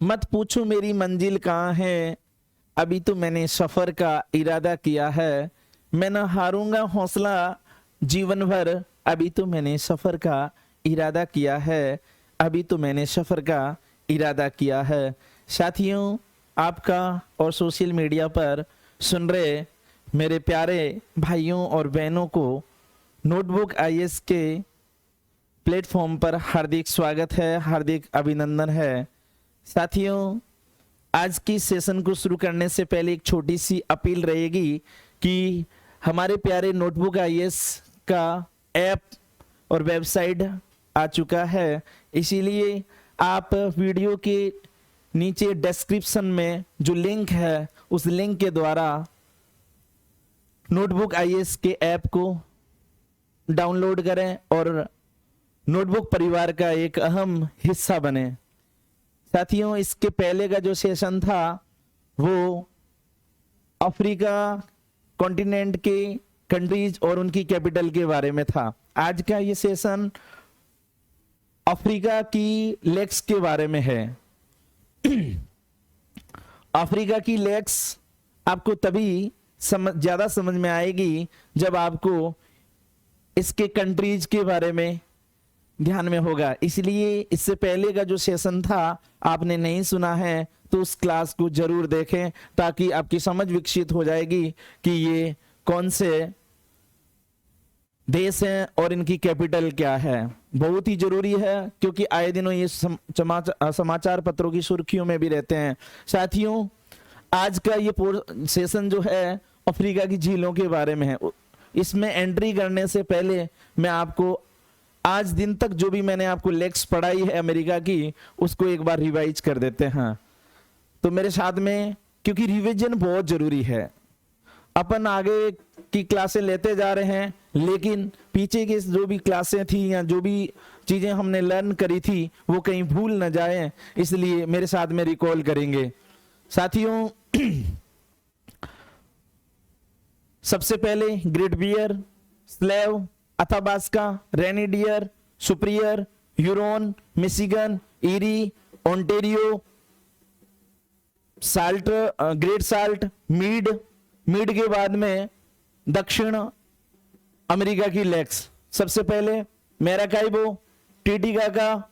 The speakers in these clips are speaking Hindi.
मत पूछो मेरी मंजिल कहाँ है, अभी तो मैंने सफर का इरादा किया है। मैं न हारूंगा हौसला जीवन भर, अभी तो मैंने सफर का इरादा किया है। अभी तो मैंने सफर का इरादा किया है। साथियों, आपका और सोशल मीडिया पर सुन रहे मेरे प्यारे भाइयों और बहनों को नोटबुक आईएएस के प्लेटफॉर्म पर हार्दिक स्वागत है, हार्दिक अभिनंदन है। साथियों, आज की सेशन को शुरू करने से पहले एक छोटी सी अपील रहेगी कि हमारे प्यारे नोटबुक आईएएस का ऐप और वेबसाइट आ चुका है, इसीलिए आप वीडियो के नीचे डिस्क्रिप्शन में जो लिंक है उस लिंक के द्वारा नोटबुक आईएएस के ऐप को डाउनलोड करें और नोटबुक परिवार का एक अहम हिस्सा बने। साथियों, इसके पहले का जो सेशन था वो अफ्रीका कॉन्टिनेंट के कंट्रीज और उनकी कैपिटल के बारे में था। आज का ये सेशन अफ्रीका की लेक्स के बारे में है। अफ्रीका की लेक्स आपको तभी ज्यादा समझ में आएगी जब आपको इसके कंट्रीज के बारे में ध्यान में होगा। इसलिए इससे पहले का जो सेशन था आपने नहीं सुना है तो उस क्लास को जरूर देखें, ताकि आपकी समझ विकसित हो जाएगी कि ये कौन से देश हैं और इनकी कैपिटल क्या है। बहुत ही जरूरी है क्योंकि आए दिनों ये समाचार पत्रों की सुर्खियों में भी रहते हैं। साथियों, आज का ये सेशन जो है अफ्रीका की झीलों के बारे में है। इसमें एंट्री करने से पहले मैं आपको आज दिन तक जो भी मैंने आपको लेक्स पढ़ाई है अमेरिका की, उसको एक बार रिवाइज कर देते हैं। तो मेरे साथ में, क्योंकि रिवीजन बहुत जरूरी है। अपन आगे की क्लासें लेते जा रहे हैं, लेकिन पीछे की जो भी क्लासें थी या जो भी चीजें हमने लर्न करी थी वो कहीं भूल न जाए, इसलिए मेरे साथ में रिकॉल करेंगे। साथियों, सबसे पहले Great Bear, Slave, Athabasca, Reindeer, Superior, Huron, Michigan, Erie, Ontario, Salt, Great Salt, Mead के बाद में दक्षिण अमेरिका की लेक्स। सबसे पहले मैराकाइबो, टीटीकाका,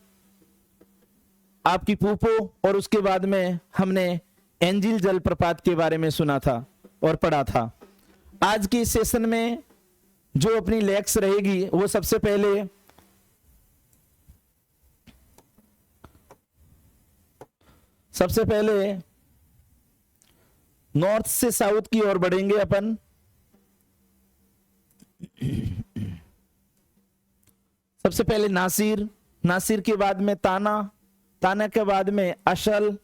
आपकी पूपो, और उसके बाद में हमने एंजिल जलप्रपात के बारे में सुना था और पढ़ा था। आज के सेशन में जो अपनी लेक्स रहेगी वो सबसे पहले नॉर्थ से साउथ की ओर बढ़ेंगे अपन। सबसे पहले नासिर के बाद में ताना के बाद में अशल,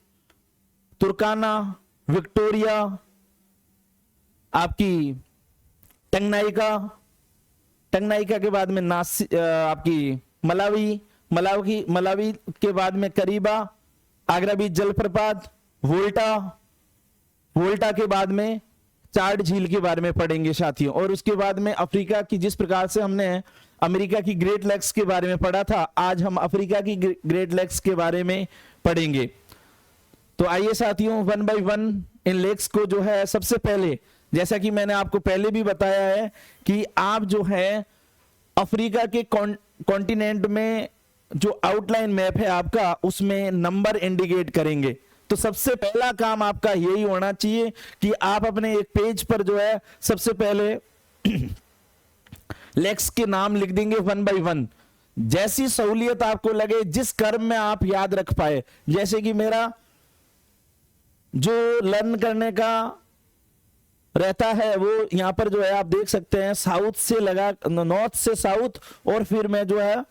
तुर्काना, विक्टोरिया, आपकी टंगनाइका के बाद में आपकी मलावी के बाद में करीबा, आगरा बीच जलप्रपात, वोल्टा के बाद में चार्ड झील के बारे में पढ़ेंगे साथियों। और उसके बाद में अफ्रीका की, जिस प्रकार से हमने अमेरिका की ग्रेट लेक्स के बारे में पढ़ा था, आज हम अफ्रीका की ग्रेट लेक्स के बारे में पढ़ेंगे। तो आइए साथियों, वन बाय वन इन लेक्स को जो है, सबसे पहले जैसा कि मैंने आपको पहले भी बताया है कि आप जो है अफ्रीका के कॉन्टिनेंट में जो आउटलाइन मैप है आपका, उसमें नंबर इंडिकेट करेंगे। तो सबसे पहला काम आपका यही होना चाहिए कि आप अपने एक पेज पर जो है सबसे पहले लेक्स के नाम लिख देंगे वन बाय वन। जैसी सहूलियत आपको लगे, जिस क्रम में आप याद रख पाए। जैसे कि मेरा जो लर्न करने का रहता है वो यहां पर जो है आप देख सकते हैं, साउथ से लगा, नॉर्थ से साउथ, और फिर मैं जो है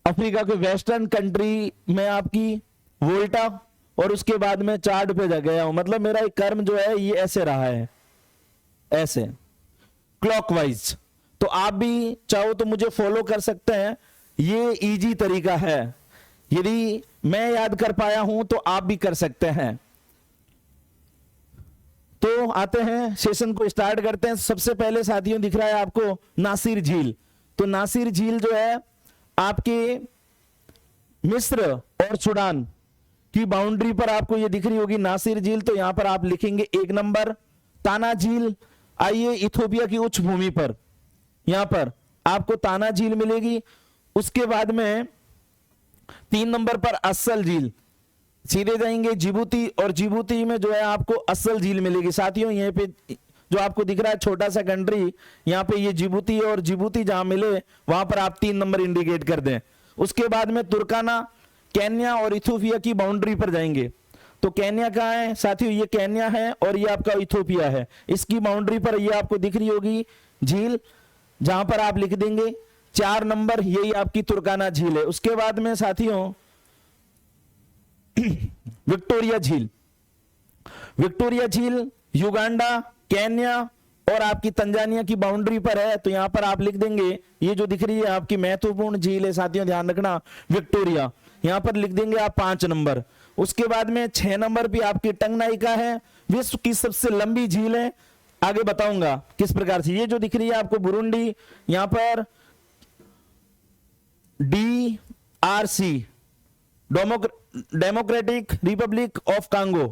अफ्रीका के वेस्टर्न कंट्री में आपकी वोल्टा, और उसके बाद में चार्ट पे गया हूं। मतलब मेरा एक कर्म जो है ये ऐसे रहा है, ऐसे क्लॉकवाइज। तो आप भी चाहो तो मुझे फॉलो कर सकते हैं, ये इजी तरीका है। यदि मैं याद कर पाया हूं तो आप भी कर सकते हैं। तो आते हैं, सेशन को स्टार्ट करते हैं। सबसे पहले साथियों दिख रहा है आपको नासिर झील। तो नासिर झील जो है आपके मिस्र और सूडान, की बाउंड्री पर आपको ये दिख रही होगी नासिर झील, तो यहां पर आप लिखेंगे 1 नंबर। ताना झील, आइए इथोपिया की उच्च भूमि पर यहां पर आपको ताना झील मिलेगी। उसके बाद में 3 नंबर पर असल झील, सीधे जाएंगे जिबूती, और जिबूती में जो है आपको असल झील मिलेगी। साथियों यहीं पे जो आपको दिख रहा है छोटा सा कंट्री, यहां पे ये जिबूती, और जिबूती जहां मिले वहां पर आप 3 नंबर इंडिकेट कर दें। उसके बाद में तुर्काना, केन्या और इथोपिया की बाउंड्री पर जाएंगे। तो केन्या कहां है साथियों, ये केन्या है और ये आपका इथोपिया है। इसकी बाउंड्री पर ये आपको दिख रही होगी झील, जहां पर आप लिख देंगे 4 नंबर, यही आपकी तुर्काना झील है। उसके बाद में साथियों विक्टोरिया झील, विक्टोरिया झील युगांडा, केन्या और आपकी तंजानिया की बाउंड्री पर है। तो यहां पर आप लिख देंगे, ये जो दिख रही है आपकी महत्वपूर्ण झील है साथियों, ध्यान रखना विक्टोरिया, यहां पर लिख देंगे आप 5 नंबर। उसके बाद में 6 नंबर भी आपकी टंगनाइका है, विश्व की सबसे लंबी झील है, आगे बताऊंगा किस प्रकार से। ये जो दिख रही है आपको बुरुंडी, यहां पर DRC, democratic republic of Congo,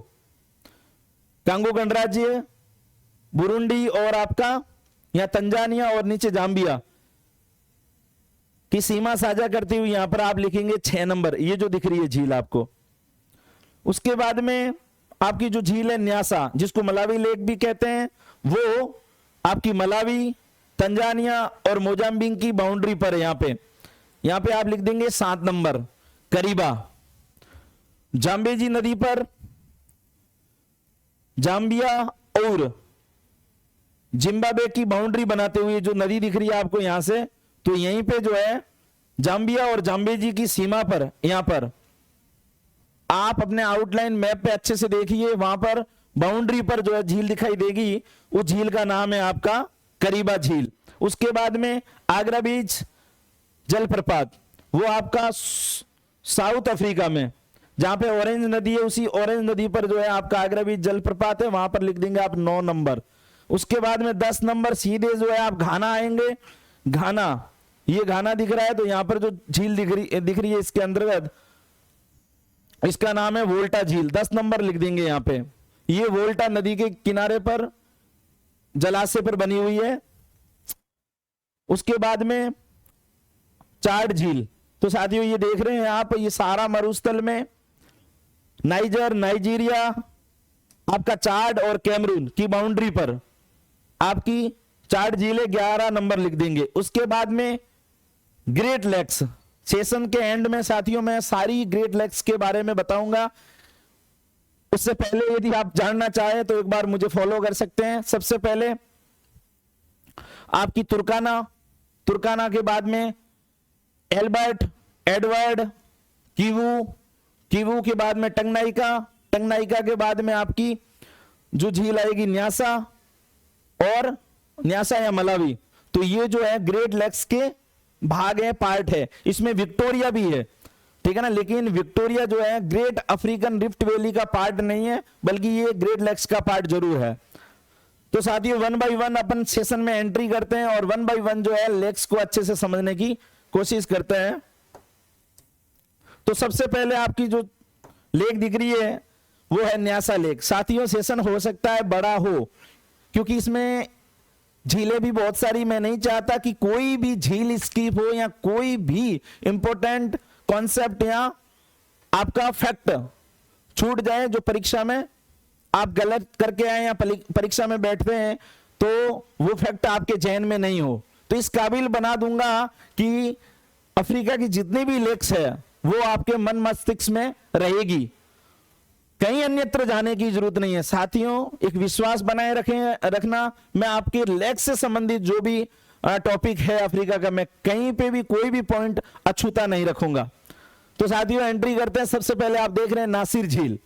Congo गणराज्य, बुरुंडी और आपका यहां तंजानिया और नीचे जाम्बिया की सीमा साझा करती हुई यहां पर आप लिखेंगे 6 नंबर, ये जो दिख रही है झील आपको। उसके बाद में आपकी जो झील है न्यासा, जिसको मलावी लेक भी कहते हैं, वो आपकी मलावी, तंजानिया और मोजाम्बिक की बाउंड्री पर है। यहां पे आप लिख देंगे 7 नंबर करीबा। जाम्बेजी नदी पर जाम्बिया और जिम्बाब्वे की बाउंड्री बनाते हुए जो नदी दिख रही है आपको यहां से, तो यहीं पे जो है जाम्बिया और जाम्बेजी की सीमा पर, यहां पर आप अपने आउटलाइन मैप पे अच्छे से देखिए, वहां पर बाउंड्री पर जो है झील दिखाई देगी, उस झील का नाम है आपका करीबा झील। उसके बाद में आगरा बीच जलप्रपात, वो आपका साउथ अफ्रीका में, जहां पे ऑरेंज नदी है, उसी ऑरेंज नदी पर जो है आपका आगरा बीच जलप्रपात है, वहां पर लिख देंगे आप 9 नंबर। उसके बाद में 10 नंबर सीधे जो है आप घाना आएंगे। घाना, ये घाना दिख रहा है, तो यहां पर जो झील दिख रही है इसके अंतर्गत, इसका नाम है वोल्टा झील, 10 नंबर लिख देंगे यहां पे। ये वोल्टा नदी के किनारे पर जलाशय पर बनी हुई है। उसके बाद में चाड झील, तो साथियों ये देख रहे हैं आप, ये सारा मरुस्थल में नाइजर, नाइजीरिया, आपका चाड और कैमरून की बाउंड्री पर आपकी चाड झीलें 11 नंबर लिख देंगे। उसके बाद में ग्रेट लेक्स, सेशन के एंड में साथियों मैं सारी ग्रेट लेक्स के बारे में बताऊंगा। उससे पहले यदि आप जानना चाहें तो एक बार मुझे फॉलो कर सकते हैं। सबसे पहले आपकी तुर्काना, तुर्काना के बाद में एल्बर्ट, एडवर्ड, कीवू, कीवू के बाद में टंगनाइका, टंगनाइका के बाद में आपकी जो झील आएगी न्यासा, और न्यासा या मलावी। तो ये जो है ग्रेट लेक्स के भाग है, पार्ट है। इसमें विक्टोरिया भी है, ठीक है ना, लेकिन विक्टोरिया जो है ग्रेट अफ्रीकन रिफ्ट वैली का पार्ट नहीं है, बल्कि ये ग्रेट लेक्स का पार्ट जरूर है। तो साथियों 1 बाय 1 अपन सेशन में एंट्री करते हैं और 1 बाय 1 जो है लेक्स को अच्छे से समझने की कोशिश करते हैं। तो सबसे पहले आपकी जो लेक दिख रही है वो है न्यासा लेक। साथियों सेशन हो सकता है बड़ा हो, क्योंकि इसमें झीलें भी बहुत सारी, मैं नहीं चाहता कि कोई भी झील स्किप हो या कोई भी इंपॉर्टेंट कॉन्सेप्ट या आपका फैक्ट छूट जाए जो परीक्षा में आप गलत करके आए या परीक्षा में बैठते हैं तो वो फैक्ट आपके जहन में नहीं हो। तो इस काबिल बना दूंगा कि अफ्रीका की जितनी भी लेक्स है वो आपके मन मस्तिष्क में रहेगी, कहीं अन्यत्र जाने की जरूरत नहीं है। साथियों एक विश्वास बनाए रखना, मैं आपके लेक्स से संबंधित जो भी टॉपिक है अफ्रीका का, मैं कहीं पे भी कोई भी पॉइंट अछूता नहीं रखूंगा। तो साथियों एंट्री करते हैं। सबसे पहले आप देख रहे हैं नासिर झील।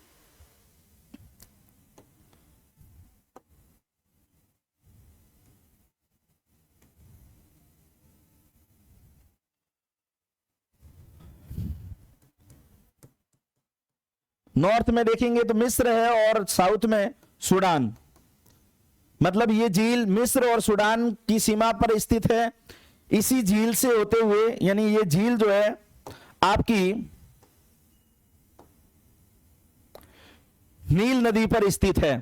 नॉर्थ में देखेंगे तो मिस्र है और साउथ में सूडान, मतलब ये झील मिस्र और सूडान की सीमा पर स्थित है। इसी झील से होते हुए, यानी ये झील जो है आपकी नील नदी पर स्थित है।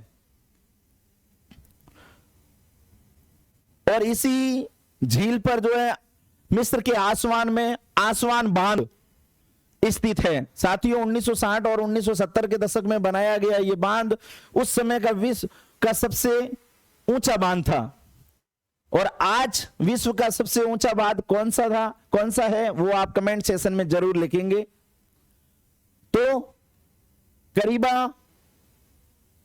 और इसी झील पर जो है मिस्र के आसमान में आसवान बांध स्थित है। साथियों 1960 और 1970 के दशक में बनाया गया ये बांध उस समय का विश्व का सबसे ऊंचा बांध था। और आज विश्व का सबसे ऊंचा बांध कौन सा था, कौन सा है, वो आप कमेंट सेशन में जरूर लिखेंगे। तो करीबा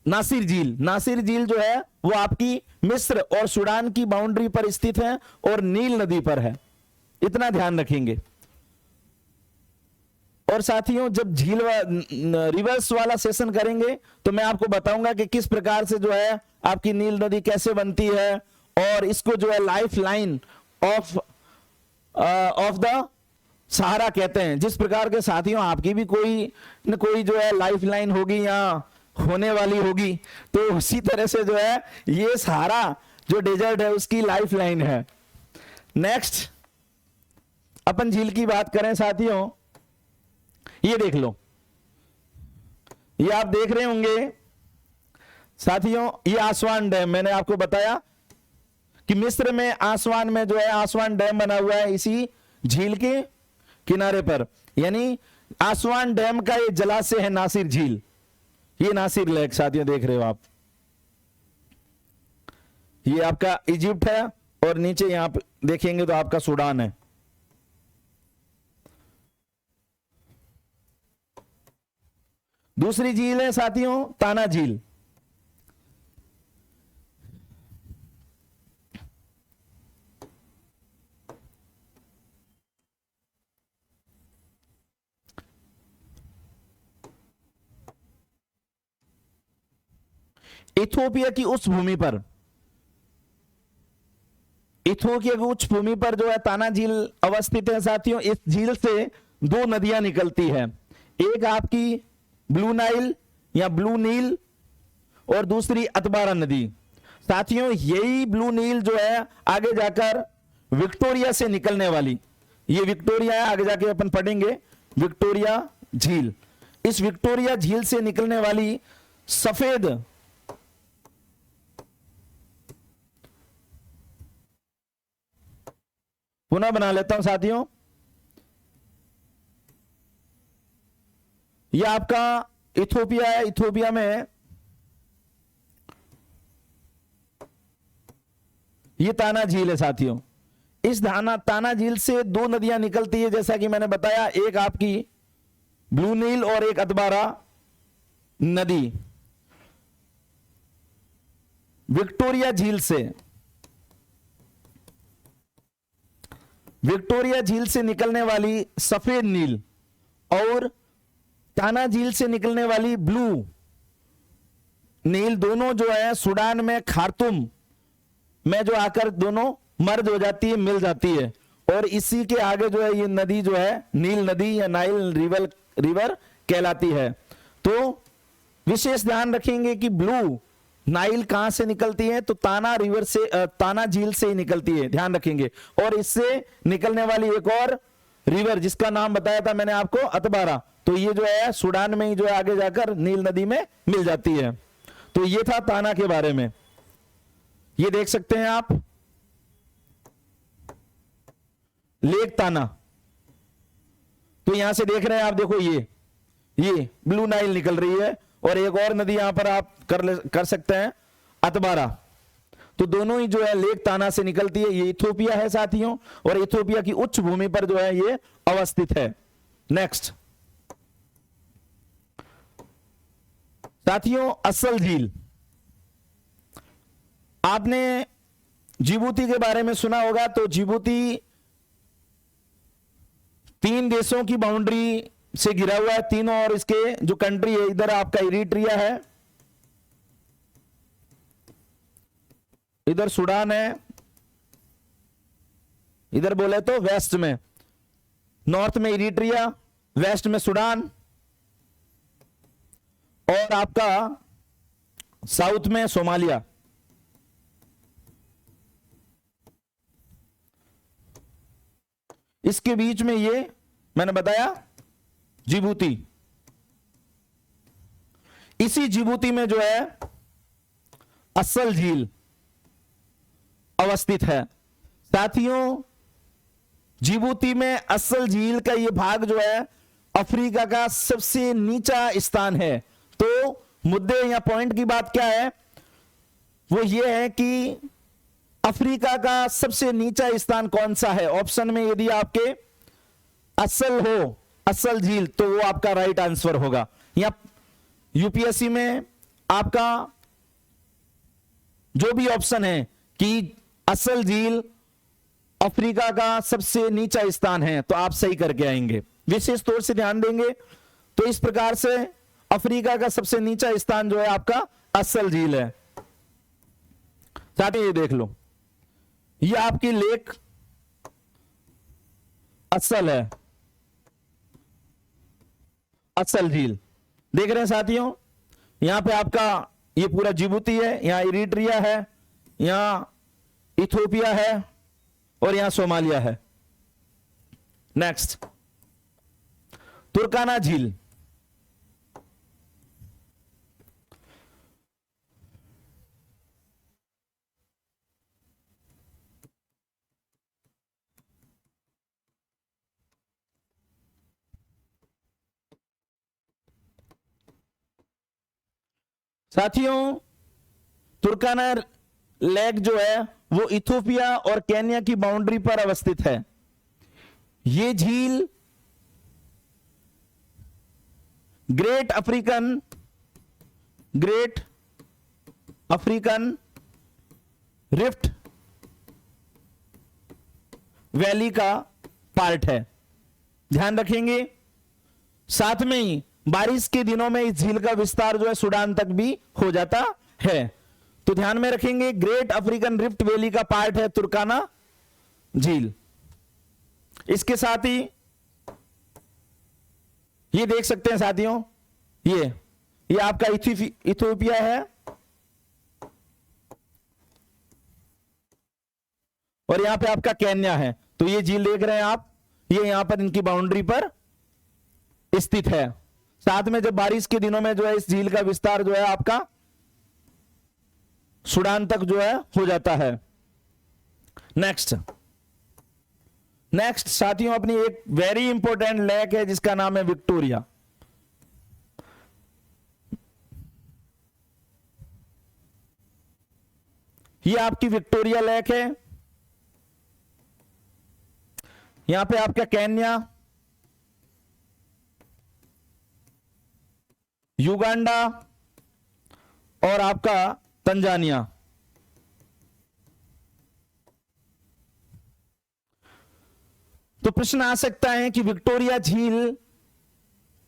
नासिर झील, नासिर झील जो है वो आपकी मिस्र और सूडान की बाउंड्री पर स्थित है और नील नदी पर है, इतना ध्यान रखेंगे। और साथियों जब झील रिवर्स वाला सेशन करेंगे तो मैं आपको बताऊंगा कि किस प्रकार से जो है आपकी नील नदी कैसे बनती है, और इसको जो है life line of the Sahara कहते हैं। जिस प्रकार के साथियों आपकी भी कोई न कोई जो है लाइफ लाइन होगी या होने वाली होगी, तो उसी तरह से जो है ये सहारा जो डेजर्ट है उसकी लाइफ लाइन है। नेक्स्ट अपन झील की बात करें साथियों, ये देख लो, ये आप देख रहे होंगे साथियों, ये आसवान डैम, मैंने आपको बताया कि मिस्र में आसवान में जो है आसवान डैम बना हुआ है इसी झील के किनारे पर, यानी आसवान डैम का ये जलाशय है नासिर झील। ये नासिर लेक साथियों देख रहे हो आप, ये आपका इजिप्ट है और नीचे यहां पे देखेंगे तो आपका सूडान है। दूसरी झील है साथियों ताना झील। इथोपिया की उच्च भूमि पर, इथोपिया की उच्च भूमि पर जो है ताना झील अवस्थित है साथियों। इस झील से दो नदियां निकलती है, एक आपकी ब्लू नाइल या ब्लू नील और दूसरी अतबारा नदी। साथियों यही ब्लू नील जो है आगे जाकर विक्टोरिया से निकलने वाली, ये विक्टोरिया है, आगे जाके अपन पढ़ेंगे विक्टोरिया झील। इस विक्टोरिया झील से निकलने वाली सफेद पुनः बना लेता हूं साथियों, यह आपका इथोपिया है। इथोपिया में ये ताना झील है साथियों। इस ताना झील से दो नदियां निकलती है, जैसा कि मैंने बताया, एक आपकी ब्लू नील और एक अतबारा नदी। विक्टोरिया झील से, विक्टोरिया झील से निकलने वाली सफेद नील और ताना झील से निकलने वाली ब्लू नील दोनों जो है सूडान में खार्तूम में जो आकर दोनों मर्ज हो जाती है, मिल जाती है। और इसी के आगे जो है ये नदी जो है नील नदी या नाइल रिवर कहलाती है। तो विशेष ध्यान रखेंगे कि ब्लू नाइल कहां से निकलती है, तो ताना रिवर से, ताना झील से ही निकलती है, ध्यान रखेंगे। और इससे निकलने वाली एक और रिवर जिसका नाम बताया था मैंने आपको अतबारा, तो ये जो है सूडान में ही जो है आगे जाकर नील नदी में मिल जाती है। तो ये था ताना के बारे में, ये देख सकते हैं आप लेक ताना। तो यहां से देख रहे हैं आप, देखो ये ब्लू नाइल निकल रही है और एक और नदी यहां पर आप कर सकते हैं अतबारा। तो दोनों ही जो है लेक ताना से निकलती है। ये इथोपिया है साथियों, और इथोपिया की उच्च भूमि पर जो है ये अवस्थित है। नेक्स्ट साथियों असल झील, आपने जिबूती के बारे में सुना होगा। तो जिबूती 3 देशों की बाउंड्री से घिरा हुआ है, तीनों, और इसके जो कंट्री है, इधर आपका इरिट्रिया है, इधर सूडान है, इधर बोले तो वेस्ट में, नॉर्थ में इरिट्रिया, वेस्ट में सूडान, और आपका साउथ में सोमालिया। इसके बीच में ये मैंने बताया जिबूती। इसी जिबूती में जो है असल झील अवस्थित है। साथियों, जिबूती में असल झील का यह भाग जो है अफ्रीका का सबसे नीचा स्थान है। तो मुद्दे या पॉइंट की बात क्या है, वो ये है कि अफ्रीका का सबसे नीचा स्थान कौन सा है। ऑप्शन में यदि आपके असल हो, असल झील, तो वो आपका राइट आंसर होगा। या यूपीएससी में आपका जो भी ऑप्शन है कि असल झील अफ्रीका का सबसे नीचा स्थान है, तो आप सही करके आएंगे। विशेष तौर से ध्यान देंगे तो इस प्रकार से अफ्रीका का सबसे नीचा स्थान जो है आपका असल झील है। साथ ही ये देख लो, ये आपकी लेक असल है, असल झील देख रहे हैं साथियों। यहां पे आपका ये पूरा जिबूती है, यहां इरिट्रिया है, यहां इथोपिया है और यहां सोमालिया है। नेक्स्ट, तुर्काना झील। साथियों, तुर्काना लेक जो है वो इथोपिया और केन्या की बाउंड्री पर अवस्थित है। ये झील ग्रेट अफ्रीकन रिफ्ट वैली का पार्ट है। ध्यान रखेंगे, साथ में ही बारिश के दिनों में इस झील का विस्तार जो है सूडान तक भी हो जाता है। तो ध्यान में रखेंगे, ग्रेट अफ्रीकन रिफ्ट वैली का पार्ट है तुर्काना झील। इसके साथ ही ये देख सकते हैं साथियों, ये आपका इथियोपिया है और यहां पे आपका केन्या है। तो ये झील देख रहे हैं आप, ये यहां पर इनकी बाउंड्री पर स्थित है। साथ में जब बारिश के दिनों में जो है इस झील का विस्तार जो है आपका सूडान तक जो है हो जाता है। नेक्स्ट साथियों, अपनी एक वेरी इंपॉर्टेंट लेक है जिसका नाम है विक्टोरिया। ये आपकी विक्टोरिया लेक है। यहां पे आपका केन्या, युगांडा और आपका तंजानिया। तो प्रश्न आ सकता है कि विक्टोरिया झील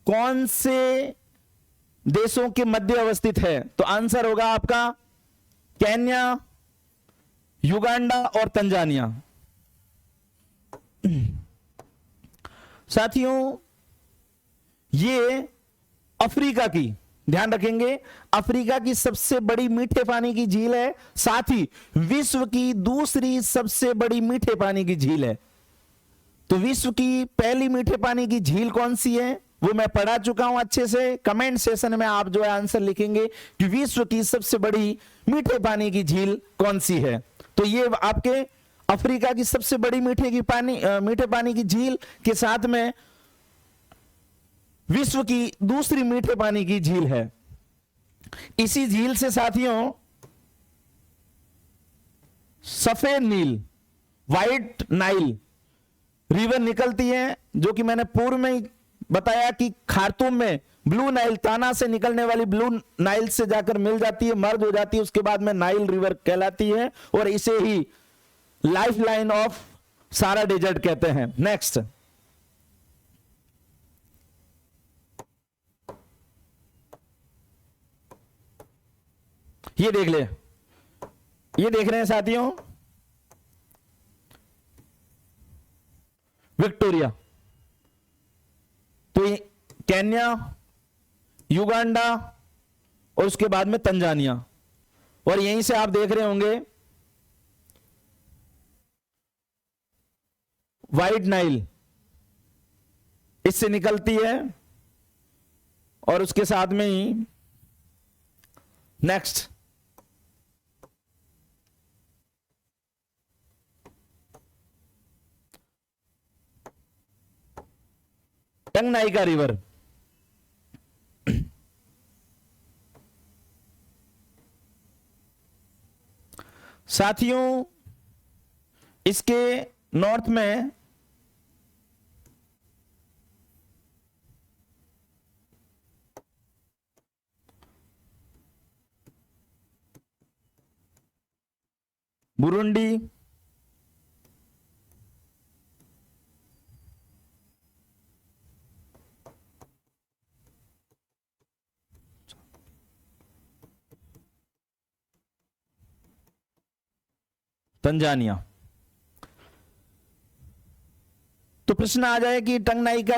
कौन से देशों के मध्य अवस्थित है। तो आंसर होगा आपका केन्या, युगांडा और तंजानिया। साथियों, ये अफ्रीका की, ध्यान रखेंगे, अफ्रीका की सबसे बड़ी मीठे पानी की झील है, साथ ही विश्व की दूसरी सबसे बड़ी मीठे पानी की झील है। तो विश्व की पहली मीठे पानी की झील कौन सी है वो मैं पढ़ा चुका हूं अच्छे से। कमेंट सेशन में आप जो है आंसर लिखेंगे कि विश्व की सबसे बड़ी मीठे पानी की झील कौन सी है। तो ये आपके अफ्रीका की सबसे बड़ी मीठे पानी की झील के साथ में विश्व की दूसरी मीठे पानी की झील है। इसी झील से साथियों सफेद नील, व्हाइट नाइल रिवर निकलती है, जो कि मैंने पूर्व में ही बताया कि खार्तूम में ब्लू नाइल, ताना से निकलने वाली ब्लू नाइल से जाकर मिल जाती है, मर्ज हो जाती है, उसके बाद में नाइल रिवर कहलाती है और इसे ही लाइफ लाइन ऑफ सारा डेजर्ट कहते हैं। नेक्स्ट, ये देख ले, ये देख रहे हैं साथियों विक्टोरिया। तो ये केन्या, युगांडा और उसके बाद में तंजानिया, और यहीं से आप देख रहे होंगे व्हाइट नाइल इससे निकलती है और उसके साथ में ही नेक्स्ट, टंगनाइका रिवर। साथियों इसके नॉर्थ में बुरुंडी, तंजानिया। तो प्रश्न आ जाए कि टंगनाइका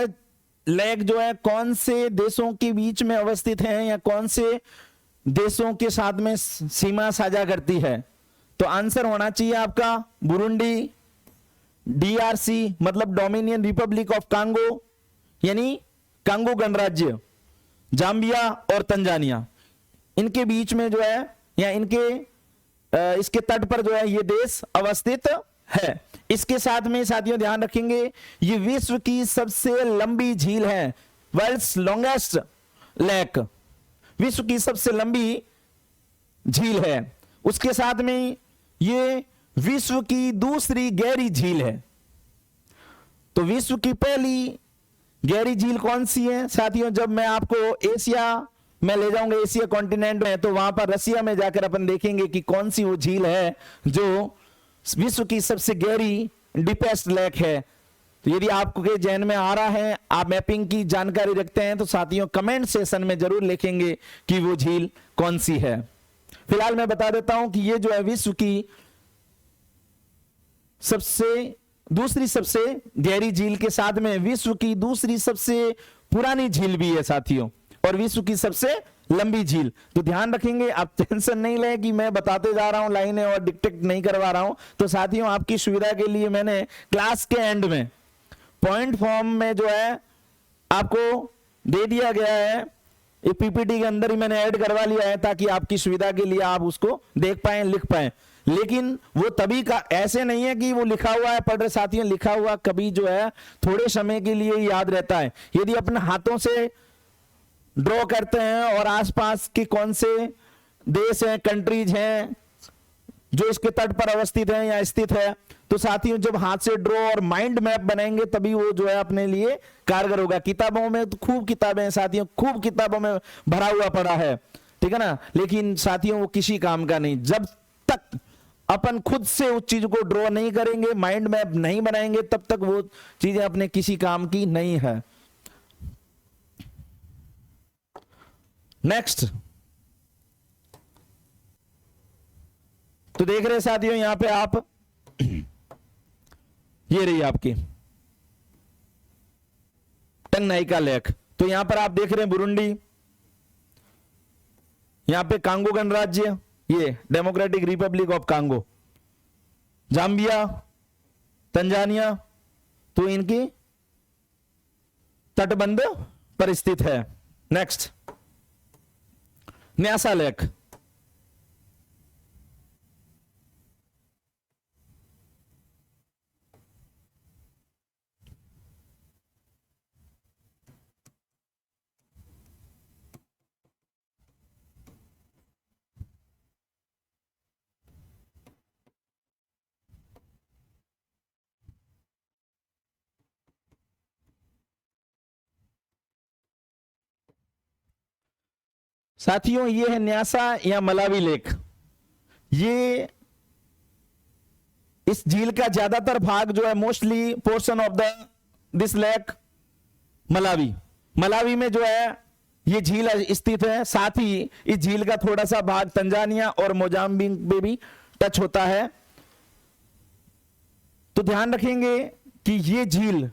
लेक जो है कौन से देशों के बीच में अवस्थित है या कौन से देशों के साथ में सीमा साझा करती है। तो आंसर होना चाहिए आपका बुरुंडी, डीआरसी मतलब डोमिनियन रिपब्लिक ऑफ कांगो यानी कांगो गणराज्य, जाम्बिया और तंजानिया, इनके बीच में जो है या इनके इसके तट पर जो है ये देश अवस्थित है। इसके साथ में साथियों ध्यान रखेंगे ये विश्व की सबसे लंबी झील है, वर्ल्ड्स लॉन्गेस्ट लेक, विश्व की सबसे लंबी झील है। उसके साथ में ये विश्व की दूसरी गहरी झील है। तो विश्व की पहली गहरी झील कौन सी है साथियों? जब मैं आपको एशिया में ले जाऊंगा, एशिया कॉन्टिनेंट में, तो वहां पर रसिया में जाकर अपन देखेंगे कि कौन सी वो झील है जो विश्व की सबसे गहरी डीपेस्ट लेक है। तो यदि आपके जहन में आ रहा है, आप मैपिंग की जानकारी रखते हैं, तो साथियों कमेंट सेशन में जरूर लिखेंगे कि वो झील कौन सी है। फिलहाल मैं बता देता हूं कि ये जो है विश्व की दूसरी सबसे गहरी झील के साथ में विश्व की दूसरी सबसे पुरानी झील भी है साथियों, और विश्व की सबसे लंबी झील। तो ध्यान रखेंगे, आप टेंशन नहीं लें कि मैं बताते जा रहा हूं लाइनें और डिक्टेट नहीं करवा रहा हूं। तो साथियों आपकी सुविधा के लिए मैंने क्लास के एंड में पॉइंट फॉर्म में जो है आपको दे दिया गया है, ये पीपीटी के अंदर ही मैंने ऐड करवा लिया है ताकि आपकी सुविधा के लिए आप उसको देख पाएं, लिख पाएं। लेकिन वो तभी का ऐसे नहीं है कि वो लिखा हुआ है पढ़ रहे साथियों, लिखा हुआ कभी जो है थोड़े समय के लिए याद रहता है। यदि अपने हाथों से ड्रॉ करते हैं और आसपास के कौन से देश हैं, कंट्रीज हैं जो इसके तट पर अवस्थित हैं या स्थित है, तो साथियों जब हाथ से ड्रॉ और माइंड मैप बनाएंगे तभी वो जो है अपने लिए कारगर होगा। किताबों में तो खूब किताबें हैं साथियों, खूब किताबों में भरा हुआ पड़ा है, ठीक है ना, लेकिन साथियों वो किसी काम का नहीं। जब तक अपन खुद से उस चीज को ड्रॉ नहीं करेंगे, माइंड मैप नहीं बनाएंगे, तब तक वो चीजें अपने किसी काम की नहीं है। नेक्स्ट, तो देख रहे साथियों यहां पे आप ये रही आपकी टंगनाइका लेक। तो यहां पर आप देख रहे हैं बुरुंडी, यहां पे कांगो गणराज्य, ये democratic republic of Congo, Zambia, Tanzania, तो इनकी तटबंध पर स्थित है। Next, Nyasa lake. साथियों ये है न्यासा या मलावी लेक। ये इस झील का ज्यादातर भाग जो है mostly portion of this lake Malawi में जो है ये झील स्थित है। साथ ही इस झील का थोड़ा सा भाग तंजानिया और मोजाम्बिक में भी टच होता है। तो ध्यान रखेंगे कि ये झील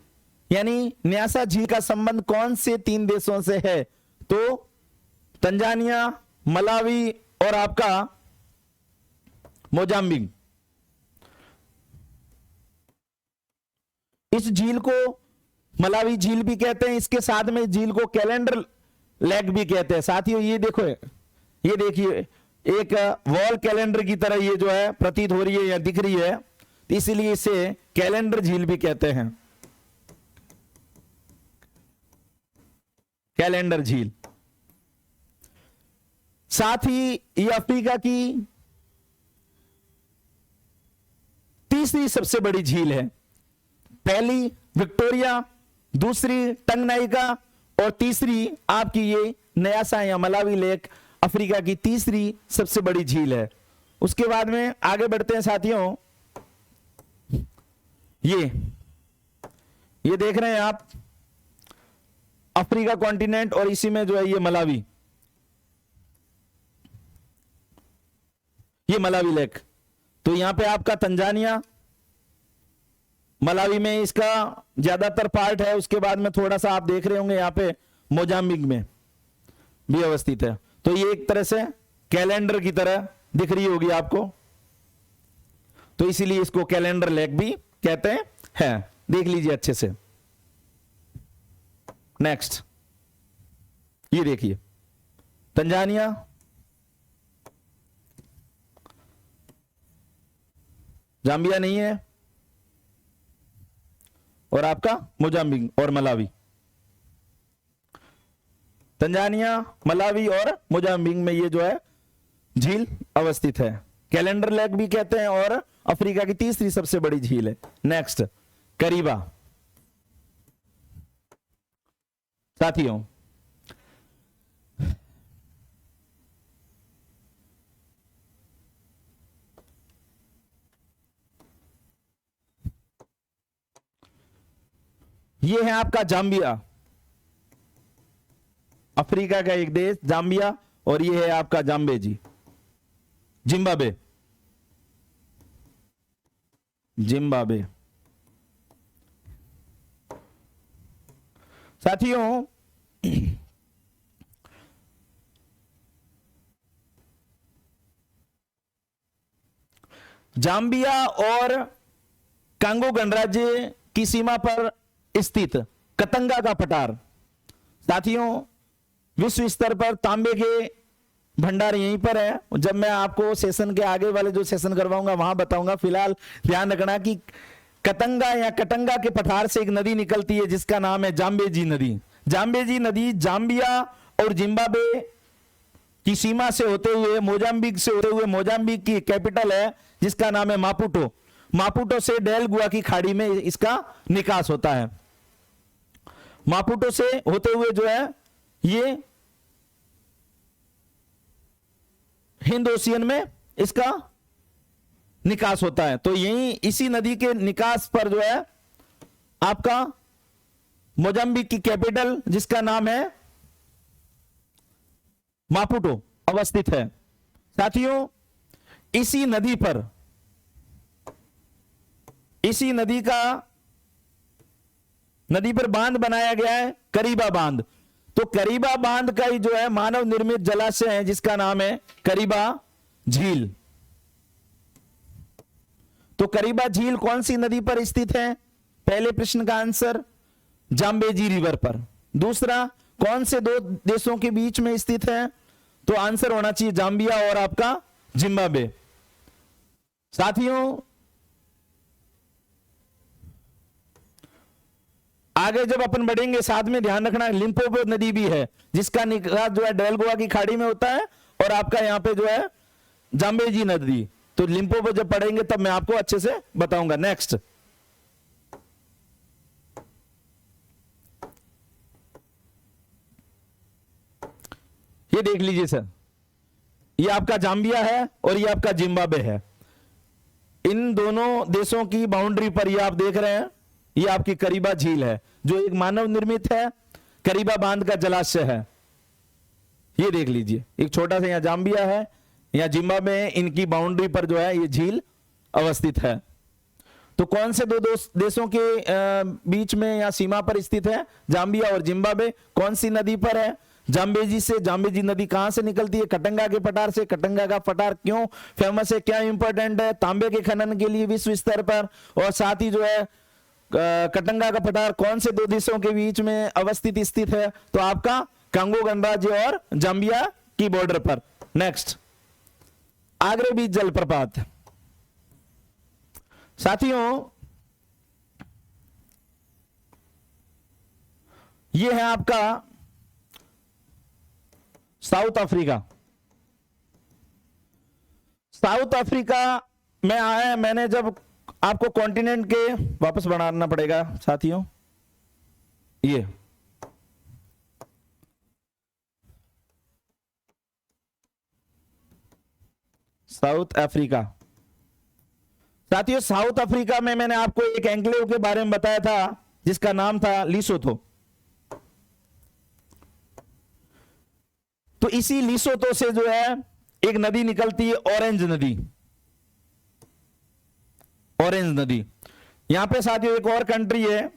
यानी न्यासा झील का संबंध कौन से 3 देशों से है? तो तंजानिया, मलावी और आपका मोजाम्बिक। इस झील को मलावी झील भी कहते हैं, इसके साथ में झील को कैलेंडर लेक भी कहते हैं। साथियों ये देखो, ये देखिए एक वॉल कैलेंडर की तरह ये जो है प्रतीत हो रही है या दिख रही है, इसीलिए इसे कैलेंडर झील भी कहते हैं, कैलेंडर झील। साथ ही ये अफ्रीका की तीसरी सबसे बड़ी झील है। पहली विक्टोरिया, दूसरी टंगनाइका और तीसरी आपकी ये न्यासा या मलावी लेक अफ्रीका की तीसरी सबसे बड़ी झील है। उसके बाद में आगे बढ़ते हैं साथियों, ये देख रहे हैं आप अफ्रीका कॉन्टिनेंट और इसी में जो है ये मलावी, ये मलावी लेक। तो यहां पे आपका तंजानिया, मलावी में इसका ज्यादातर पार्ट है। उसके बाद में थोड़ा सा आप देख रहे होंगे यहां पे मोजाम्बिक में भी अवस्थित है। तो ये एक तरह से कैलेंडर की तरह दिख रही होगी आपको, तो इसीलिए इसको कैलेंडर लेक भी कहते हैं। देख लीजिए अच्छे से। नेक्स्ट, ये देखिए तंजानिया, जाम्बिया नहीं है, और आपका मोजाम्बिक और मलावी। तंजानिया, मलावी और मोजाम्बिक में ये जो है झील अवस्थित है। कैलेंडर लेक भी कहते हैं और अफ्रीका की तीसरी सबसे बड़ी झील है। नेक्स्ट, करीबा। साथियों, ये है आपका जाम्बिया, अफ्रीका का एक देश जाम्बिया, और ये है आपका जाम्बेजी, जिम्बाब्वे, जिम्बाब्वे। साथियों, जाम्बिया और कांगो गणराज्य की सीमा पर स्थित कतंगा का पठार। साथियों, विश्व स्तर पर तांबे के भंडार यहीं पर है। जब मैं आपको सेशन के आगे वाले जो सेशन करवाऊंगा वहां बताऊंगा। फिलहाल ध्यान रखना कि कतंगा या कटंगा के पठार से एक नदी निकलती है जिसका नाम है जाम्बेजी नदी। जाम्बेजी नदी जाम्बिया और जिम्बाब्वे की सीमा से होते हुए मोजाम्बिक से होते हुए, मोजाम्बिक की कैपिटल है जिसका नाम है मापुटो। मापुटो से डेलगुआ की खाड़ी में इसका निकास होता है। मापुटो से होते हुए जो है ये हिंद ओशियन में इसका निकास होता है। तो यही इसी नदी के निकास पर जो है आपका मोजाम्बिक की कैपिटल जिसका नाम है मापुटो अवस्थित है। साथियों, इसी नदी पर नदी पर बांध बनाया गया है, करीबा बांध। तो करीबा बांध का ही जो है मानव निर्मित जलाशय है जिसका नाम है करीबा झील। तो करीबा झील कौन सी नदी पर स्थित है? पहले प्रश्न का आंसर जाम्बेजी रिवर पर। दूसरा, कौन से दो देशों के बीच में स्थित है? तो आंसर होना चाहिए जाम्बिया और आपका जिम्बाब्वे। साथियों, आगे जब अपन बढ़ेंगे साथ में ध्यान रखना लिम्पोपो नदी भी है जिसका निकास जो है डेलगोआ की खाड़ी में होता है, और आपका यहां पे जो है जाम्बेजी नदी। तो लिम्पोपो जब पढ़ेंगे तब मैं आपको अच्छे से बताऊंगा। नेक्स्ट, ये देख लीजिए सर, ये आपका जाम्बिया है और ये आपका जिम्बाब्वे है। इन दोनों देशों की बाउंड्री पर ये आप देख रहे हैं, ये आपकी करीबा झील है जो एक मानव निर्मित है, करीबा बांध का जलाशय है। ये देख लीजिए, एक छोटा सा यहां जाम्बिया है, यहां जिम्बाब्वे है, इनकी बाउंड्री पर जो है ये झील अवस्थित है। तो कौन से दो देशों के बीच में या सीमा पर स्थित है? जाम्बिया और जिम्बाब्वे। कौन सी नदी पर है? जाम्बेजी से। जाम्बेजी नदी कहां से निकलती है? कटंगा के पठार से। कटंगा का पठार क्यों फेमस है, क्या इंपॉर्टेंट है? तांबे के खनन के लिए विश्व स्तर पर। और साथ ही जो है कटंगा का पठार कौन से दो देशों के बीच में स्थित है? तो आपका कांगो गणराज्य और जाम्बिया की बॉर्डर पर। नेक्स्ट, आगरे बीच जलप्रपात। साथियों ये है आपका साउथ अफ्रीका। साउथ अफ्रीका में आया, मैंने जब आपको कॉन्टिनेंट के वापस बनाना पड़ेगा साथियों, ये साउथ अफ्रीका। साथियों साउथ अफ्रीका में मैंने आपको एक एन्क्लेव के बारे में बताया था जिसका नाम था लिसोथो। तो इसी लिसोथो से जो है एक नदी निकलती है, ऑरेंज नदी। ऑरेंज नदी। यहां पे साथियों एक और कंट्री है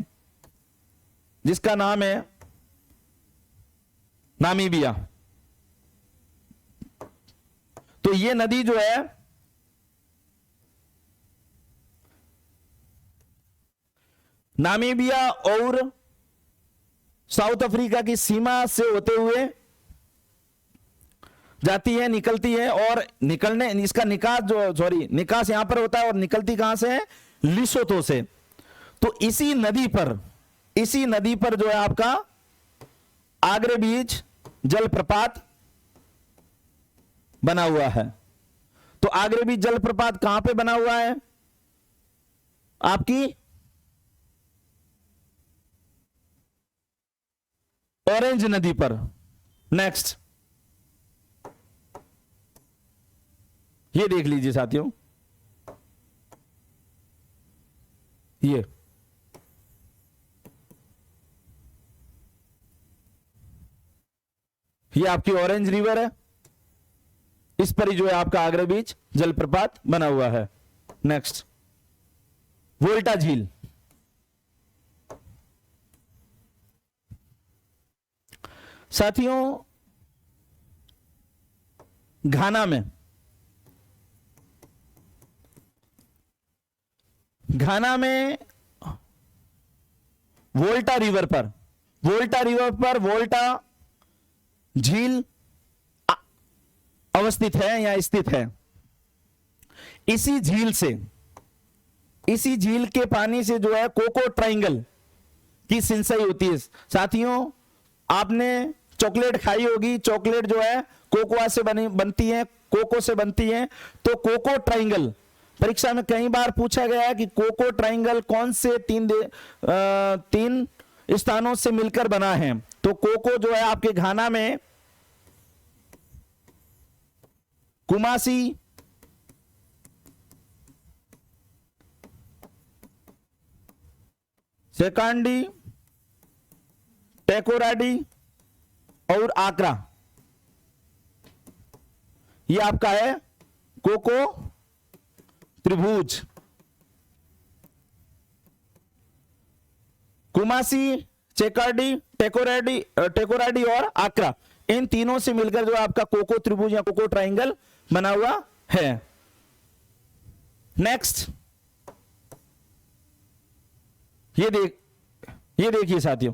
जिसका नाम है नामीबिया। तो ये नदी जो है नामीबिया और साउथ अफ्रीका की सीमा से होते हुए जाती है, निकलती है, और निकलने इसका निकास जो सॉरी निकास यहां पर होता है और निकलती कहां से है, लिसोथो से। तो इसी नदी पर जो है आपका आगरे बीच जलप्रपात बना हुआ है। तो आगरे बीच जलप्रपात कहां पे बना हुआ है, आपकी ऑरेंज नदी पर। नेक्स्ट ये देख लीजिए साथियों, ये आपकी ऑरेंज रिवर है, इस पर ही जो है आपका आगरा बीच जलप्रपात बना हुआ है। नेक्स्ट वोल्टा झील। साथियों घाना में वोल्टा रिवर पर वोल्टा झील अवस्थित है या स्थित है। इसी झील के पानी से जो है कोको ट्रायंगल की सिंचाई होती है। साथियों आपने चॉकलेट खाई होगी, चॉकलेट जो है कोकोआ से बनती है, कोको से बनती है। तो कोको ट्रायंगल परीक्षा में कई बार पूछा गया है कि कोको ट्रायंगल कौन से तीन स्थानों से मिलकर बना है। तो कोको जो है आपके घाना में कुमासी, सेकांडी, टेकोराडी और आक्रा, ये आपका है कोको त्रिभुज। कुमासी, चेकाडी, टेकोराडी और आक्रा, इन तीनों से मिलकर जो आपका कोको त्रिभुज या कोको ट्रायंगल बना हुआ है। नेक्स्ट ये देखिए साथियों,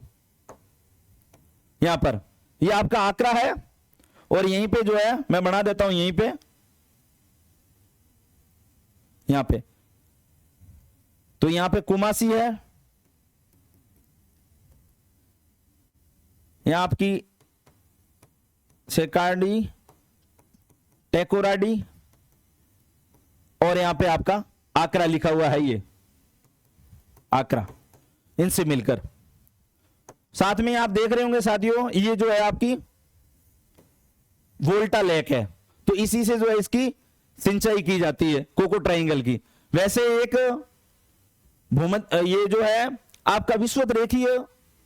यहां पर ये आपका आक्रा है और यहीं पे जो है मैं बना देता हूं, यहां पे तो यहां पे कुमासी है, यहां आपकी सेकाडी, टेकोराडी और यहां पे आपका आक्रा लिखा हुआ है, ये आक्रा, इनसे मिलकर। साथ में आप देख रहे होंगे साथियों, ये जो है आपकी वोल्टा लेक है। तो इसी से जो है इसकी सिंचाई की जाती है कोको ट्रायंगल की। वैसे एक ये जो है आपका विषुवत रेखीय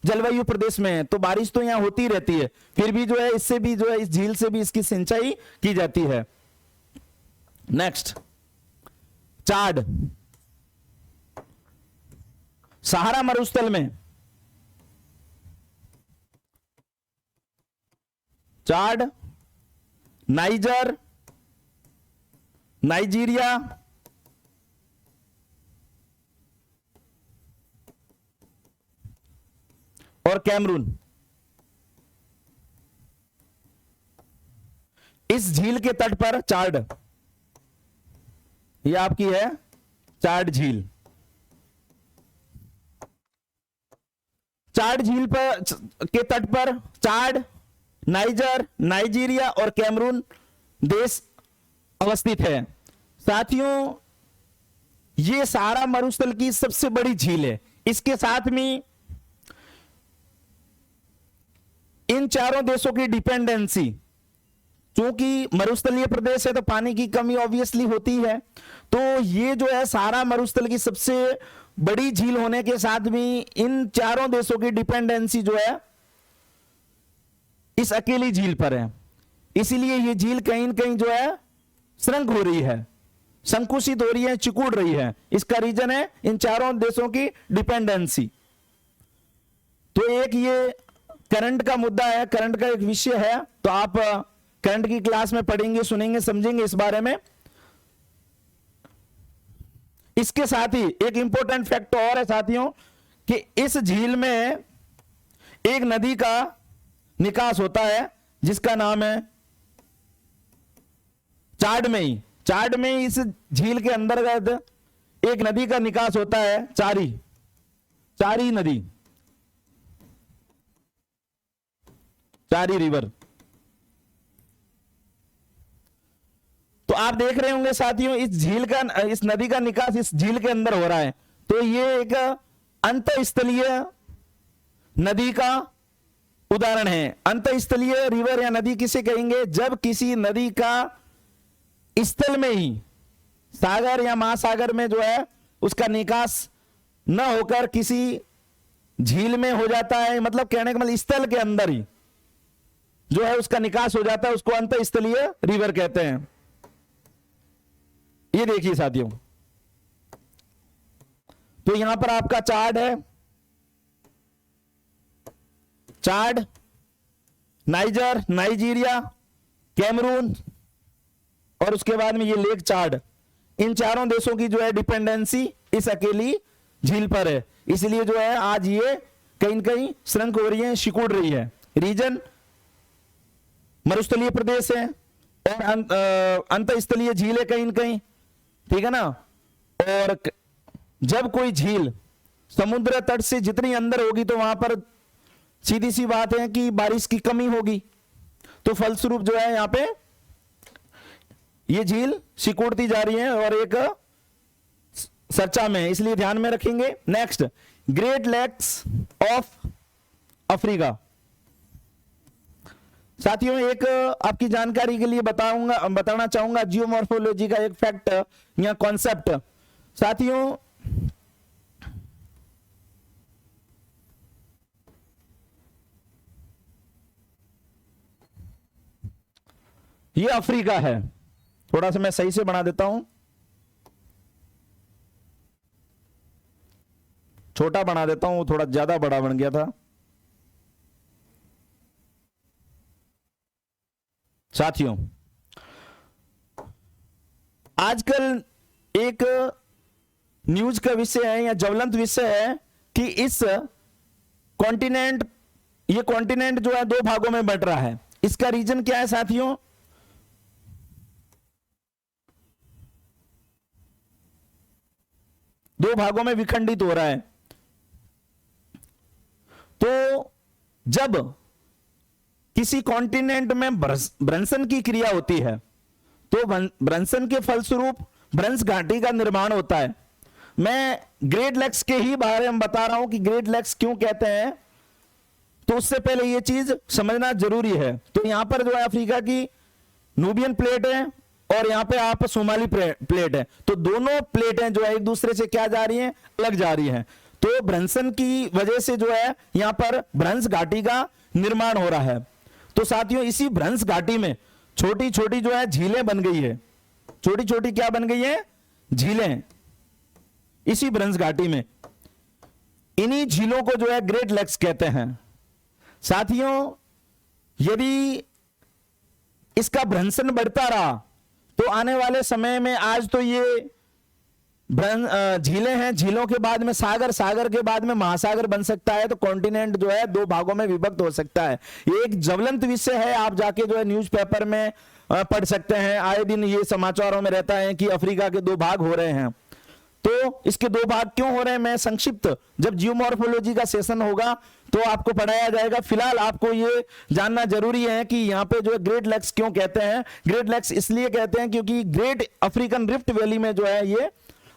जलवायु प्रदेश में है, तो बारिश तो यहां होती रहती है, फिर भी जो है इससे भी जो है इस झील से भी इसकी सिंचाई की जाती है। नेक्स्ट चाड, सहारा मरुस्थल में चाड, नाइजर, नाइजीरिया, और कैमरून, इस झील के तट पर चाड ये आपकी है चाड झील। चाड झील पर के तट पर चाड, नाइजर, नाइजीरिया और कैमरून देश अवस्थित है। साथियों ये सहारा मरुस्थल की सबसे बड़ी झील है। इसके साथ में इन चारों देशों की डिपेंडेंसी, क्योंकि मरुस्थलीय प्रदेश है तो पानी की कमी ऑब्वियसली होती है, तो ये जो है सहारा मरुस्थल की सबसे बड़ी झील होने के साथ में इन चारों देशों की डिपेंडेंसी जो है इस अकेली झील पर है। इसीलिए ये झील कहीं न कहीं जो है श्रंक हो रही है, संकुचित हो रही है, सिकुड़ रही है। इसका रीजन है इन चारों देशों की डिपेंडेंसी। तो एक ये करंट का मुद्दा है, करंट का एक विषय है, तो आप करंट की क्लास में पढ़ेंगे, सुनेंगे, समझेंगे इस बारे में। इसके साथ ही एक इंपॉर्टेंट फैक्ट और है साथियों कि इस झील में एक नदी का निकास होता है जिसका नाम है चाडमेई। चाडमेई इस झील के अंतर्गत एक नदी का निकास होता है, चारी नदी, चारी रिवर। तो आप देख रहे होंगे साथियों इस झील का, इस नदी का निकास इस झील के अंदर हो रहा है। तो ये एक अंतःस्थलीय नदी का उदाहरण है। अंतःस्थलीय रिवर या नदी किसे कहेंगे? जब किसी नदी का स्थल में ही सागर या महासागर में जो है उसका निकास न होकर किसी झील में हो जाता है, मतलब कहने का मतलब स्थल के अंदर ही जो है उसका निकास हो जाता है, उसको अंतःस्थलीय रिवर कहते हैं। ये देखिए साथियों, तो यहां पर आपका चाड है, चाड, नाइजर, नाइजीरिया, कैमरून और उसके बाद में ये लेक चाड। इन चारों देशों की जो है डिपेंडेंसी इस अकेली झील पर है। इसलिए जो है आज ये कहीं न कहीं श्रंक हो रही है, सिकुड़ रही है। रीजन मरुस्थलीय प्रदेश है और अंतःस्थलीय झील है कहीं न कहीं, ठीक है ना। और जब कोई झील समुद्र तट से जितनी अंदर होगी तो वहां पर सीधी सी बात है कि बारिश की कमी होगी, तो फलस्वरूप जो है यहां पे ये झील सिकुड़ती जा रही है और एक चर्चा में, इसलिए ध्यान में रखेंगे। Next, great lakes of Africa. साथियों एक आपकी जानकारी के लिए बताना चाहूंगा जियोमॉर्फोलॉजी का एक फैक्ट या कॉन्सेप्ट। साथियों ये अफ्रीका है, थोड़ा सा मैं सही से बना देता हूं, छोटा बना देता हूं, थोड़ा ज्यादा बड़ा बन गया था। साथियों आजकल एक न्यूज का विषय है या ज्वलंत विषय है कि इस कॉन्टिनेंट, ये कॉन्टिनेंट जो है दो भागों में बंट रहा है। इसका रीजन क्या है साथियों? दो भागों में विखंडित हो रहा है। तो जब किसी कॉन्टिनेंट में भ्रंशन की क्रिया होती है तो भ्रंशन के फलस्वरूप भ्रंश घाटी का निर्माण होता है। मैं ग्रेट लेक्स के ही बारे में बता रहा हूं कि ग्रेट लेक्स क्यों कहते हैं, तो उससे पहले यह चीज समझना जरूरी है। तो यहां पर जो है अफ्रीका की नूबियन प्लेट है और यहां पे आप सोमाली प्लेट है, तो दोनों प्लेटें जो है एक दूसरे से क्या जा रही हैं, अलग जा रही हैं। तो भ्रंशन की वजह से जो है यहां पर भ्रंश घाटी का निर्माण हो रहा है। तो साथियों इसी भ्रंश घाटी में छोटी छोटी जो है झीलें बन गई है, छोटी छोटी क्या बन गई है, झीलें। इसी भ्रंश घाटी में इन्हीं झीलों को जो है ग्रेट लेक्स कहते हैं। साथियों यदि इसका भ्रंशन बढ़ता रहा तो आने वाले समय में, आज तो ये झीलें हैं, झीलों के बाद में सागर, सागर के बाद में महासागर बन सकता है। तो कॉन्टिनेंट जो है दो भागों में विभक्त हो सकता है। ये एक ज्वलंत विषय है, आप जाके जो है न्यूज़पेपर में पढ़ सकते हैं। आए दिन ये समाचारों में रहता है कि अफ्रीका के दो भाग हो रहे हैं। तो इसके दो भाग क्यों हो रहे हैं, मैं संक्षिप्त जब जियोमॉर्फोलॉजी का सेशन होगा तो आपको पढ़ाया जाएगा। फिलहाल आपको ये जानना जरूरी है कि यहाँ पे जो है ग्रेट लेक्स क्यों कहते हैं। ग्रेट लेक्स इसलिए कहते हैं क्योंकि ग्रेट अफ्रीकन रिफ्ट वैली में जो है ये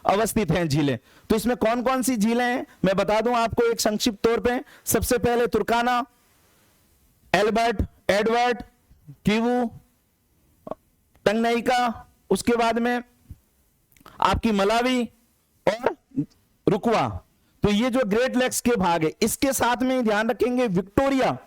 अवस्थित हैं झीलें। तो इसमें कौन कौन सी झीलें हैं मैं बता दूं आपको एक संक्षिप्त तौर पे। सबसे पहले तुर्काना, एल्बर्ट, एडवर्ड, किवू, टंगनाइका, उसके बाद में आपकी मलावी और रुकवा। तो ये जो ग्रेट लेक्स के भाग है, इसके साथ में ध्यान रखेंगे विक्टोरिया,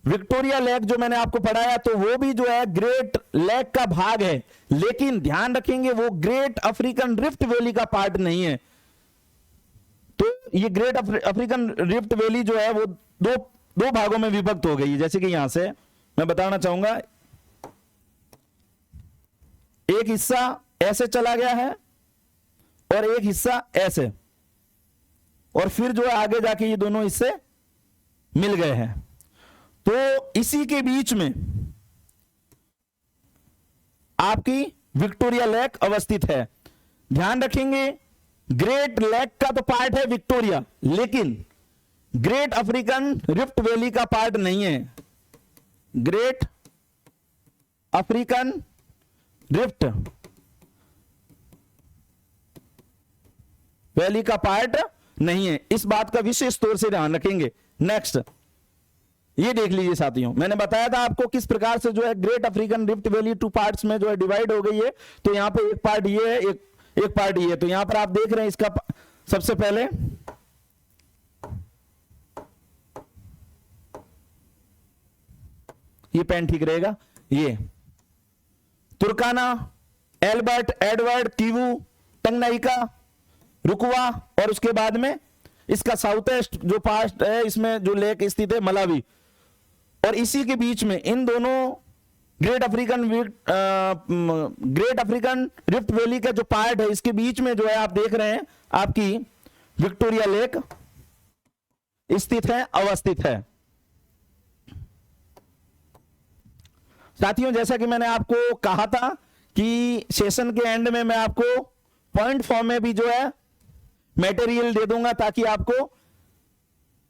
विक्टोरिया लेक जो मैंने आपको पढ़ाया तो वो भी जो है ग्रेट लेक का भाग है, लेकिन ध्यान रखेंगे वो ग्रेट अफ्रीकन रिफ्ट वैली का पार्ट नहीं है। तो ये ग्रेट अफ्रीकन रिफ्ट वैली जो है वो दो भागों में विभक्त हो गई है। जैसे कि यहां से मैं बताना चाहूंगा, एक हिस्सा ऐसे चला गया है और एक हिस्सा ऐसे, और फिर जो है आगे जाके ये दोनों हिस्से मिल गए हैं। तो इसी के बीच में आपकी विक्टोरिया लेक अवस्थित है। ध्यान रखेंगे ग्रेट लेक का तो पार्ट है विक्टोरिया, लेकिन ग्रेट अफ्रीकन रिफ्ट वैली का पार्ट नहीं है। ग्रेट अफ्रीकन रिफ्ट वैली का पार्ट नहीं है, इस बात का विशेष तौर से ध्यान रखेंगे। नेक्स्ट ये देख लीजिए साथियों, मैंने बताया था आपको किस प्रकार से जो है great African rift valley two parts में जो है डिवाइड हो गई है। तो यहां पे एक पार्ट ये है, एक पार्ट ये है। तो यहां पर आप देख रहे हैं इसका सबसे पहले ये पेन ठीक रहेगा, ये तुर्काना, एल्बर्ट, एडवर्ड, किवू, टंगनाइका, रुकवा, और उसके बाद में इसका साउथ ईस्ट जो पार्ट है इसमें जो लेक स्थित है मलावी, और इसी के बीच में इन दोनों ग्रेट अफ्रीकन रिफ्ट वैली का जो पार्ट है इसके बीच में जो है आप देख रहे हैं आपकी विक्टोरिया लेक स्थित है, अवस्थित है। साथियों जैसा कि मैंने आपको कहा था कि सेशन के एंड में मैं आपको पॉइंट फॉर्म में भी जो है मटेरियल दे दूंगा ताकि आपको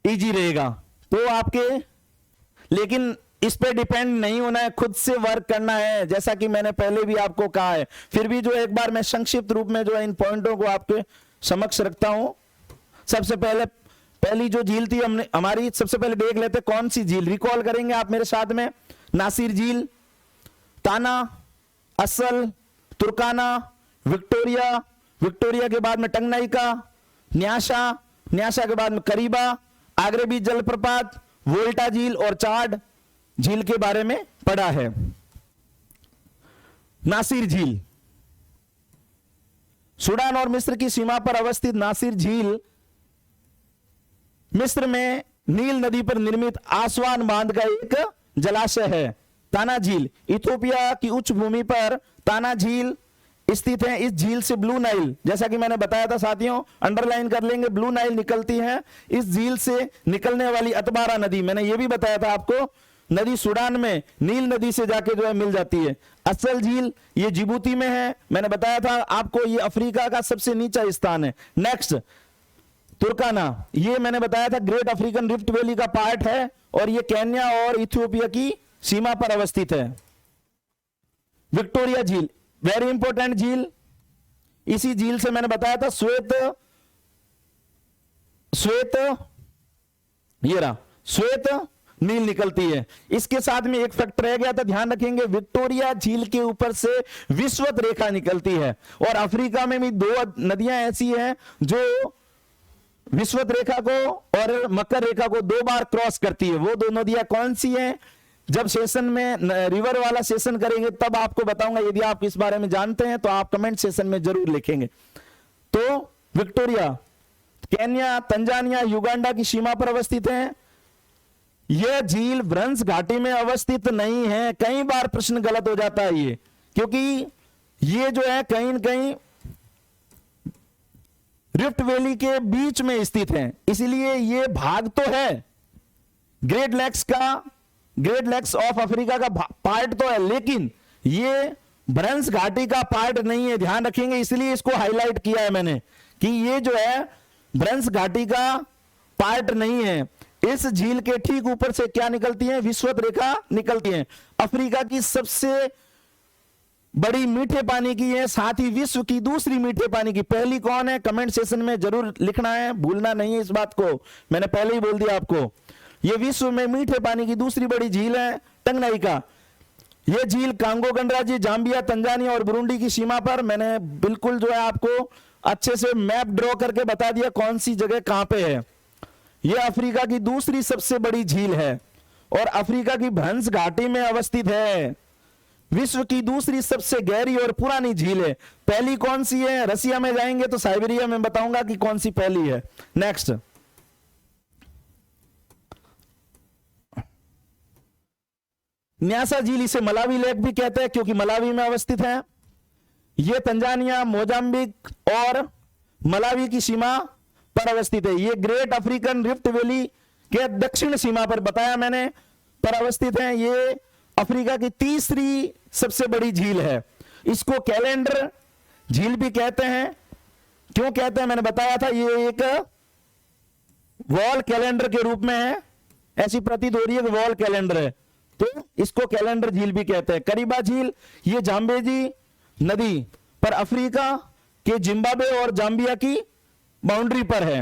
इजी रहेगा। तो आपके लेकिन इस पे डिपेंड नहीं होना है, खुद से वर्क करना है, जैसा कि मैंने पहले भी आपको कहा है। फिर भी जो एक बार मैं संक्षिप्त रूप में जो है इन पॉइंटों को आपके समक्ष रखता हूं। सबसे पहली जो झील थी हमने हमारी, सबसे पहले देख लेते कौन सी झील, रिकॉल करेंगे आप मेरे साथ में। नासिर झील, ताना, असल, तुर्काना, विक्टोरिया, विक्टोरिया के बाद में टंगनाइका, न्यासा, न्यासा के बाद में करीबा, आगरे बीच जलप्रपात, वोल्टा झील और चाड झील के बारे में पढ़ा है। नासिर झील, सूडान और मिस्र की सीमा पर अवस्थित नासिर झील मिस्र में नील नदी पर निर्मित आसवान बांध का एक जलाशय है। ताना झील, इथियोपिया की उच्च भूमि पर ताना झील स्थित है। इस झील से ब्लू नाइल, जैसा कि मैंने बताया था साथियों, अंडरलाइन कर लेंगे, ब्लू नाइल निकलती है। इस झील से निकलने वाली अतबारा नदी, मैंने ये भी बताया था आपको, नदी सूडान में नील नदी से जाके जो है मिल जाती है। असल झील ये जिबूती में है, मैंने बताया था आपको, ये अफ्रीका का सबसे नीचा स्थान है। नेक्स्ट तुर्काना, ये मैंने बताया था ग्रेट अफ्रीकन रिफ्ट वैली का पार्ट है और ये केन्या और इथियोपिया की सीमा पर अवस्थित है। विक्टोरिया झील, वेरी इंपॉर्टेंट झील, इसी झील से मैंने बताया था श्वेत नील निकलती है। इसके साथ में एक फैक्ट रह गया था, ध्यान रखेंगे, विक्टोरिया झील के ऊपर से विषुवत रेखा निकलती है। और अफ्रीका में भी दो नदियां ऐसी हैं जो विषुवत रेखा को और मकर रेखा को 2 बार क्रॉस करती है। वो दो नदियां कौन सी हैं, जब सेशन में रिवर वाला सेशन करेंगे तब आपको बताऊंगा। यदि आप इस बारे में जानते हैं तो आप कमेंट सेशन में जरूर लिखेंगे। तो विक्टोरिया केन्या, तंजानिया, युगांडा की सीमा पर अवस्थित है। यह झील ब्रंस घाटी में अवस्थित नहीं है। कई बार प्रश्न गलत हो जाता है ये, क्योंकि ये जो है कहीं न कहीं रिफ्ट वैली के बीच में स्थित है, इसलिए ये भाग तो है ग्रेट लेक्स ऑफ अफ्रीका का पार्ट तो है, लेकिन ये ब्रंस घाटी का पार्ट नहीं है, ध्यान रखेंगे, इसलिए इसको हाईलाइट किया है मैंने कि ये जो है ब्रंस घाटी का पार्ट नहीं है। इस झील के ठीक ऊपर से क्या निकलती है, विषुवत रेखा निकलती है। अफ्रीका की सबसे बड़ी मीठे पानी की है, साथ ही विश्व की दूसरी मीठे पानी की। पहली कौन है, कमेंट सेशन में जरूर लिखना है, भूलना नहीं है इस बात को, मैंने पहले ही बोल दिया आपको। ये विश्व में मीठे पानी की दूसरी बड़ी झील है टंगनाइका। यह झील कांगो गणराज्य, जाम्बिया, तंजानिया और बुरुंडी की सीमा पर, मैंने बिल्कुल जो है आपको अच्छे से मैप ड्रॉ करके बता दिया कौन सी जगह कहां पे है। यह अफ्रीका की दूसरी सबसे बड़ी झील है और अफ्रीका की भ्रंश घाटी में अवस्थित है। विश्व की दूसरी सबसे गहरी और पुरानी झील है। पहली कौन सी है, रसिया में जाएंगे तो साइबेरिया में बताऊंगा कि कौन सी पहली है। नेक्स्ट, न्यासा झील, इसे मलावी लेक भी कहते हैं क्योंकि मलावी में अवस्थित है। यह तंजानिया, मोजाम्बिक और मलावी की सीमा पर अवस्थित है। यह ग्रेट अफ्रीकन रिफ्ट वैली के दक्षिण सीमा पर बताया मैंने पर अवस्थित है। यह अफ्रीका की तीसरी सबसे बड़ी झील है। इसको कैलेंडर झील भी कहते हैं। क्यों कहते हैं मैंने बताया था, ये एक वॉल कैलेंडर के रूप में है, ऐसी प्रतीत हो रही है कि वॉल कैलेंडर है, तो इसको कैलेंडर झील भी कहते हैं। करीबा झील, ये जाम्बेजी नदी पर अफ्रीका के जिम्बाब्वे और जाम्बिया की बाउंड्री पर है।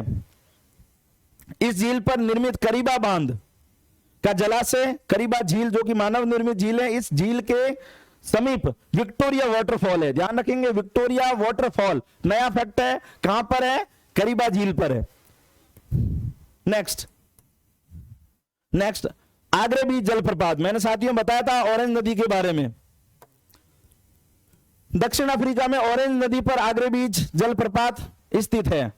इस झील पर निर्मित करीबा बांध का जलाशय करीबा झील, जो कि मानव निर्मित झील है, इस झील के समीप विक्टोरिया वाटरफॉल है। ध्यान रखेंगे, विक्टोरिया वाटरफॉल नया फैक्ट है, कहां पर है, करीबा झील पर है। नेक्स्ट आग्रे बीच जलप्रपात, मैंने साथियों बताया था ऑरेंज नदी के बारे में। दक्षिण अफ्रीका में ऑरेंज नदी पर आग्रे बीच जलप्रपात स्थित है।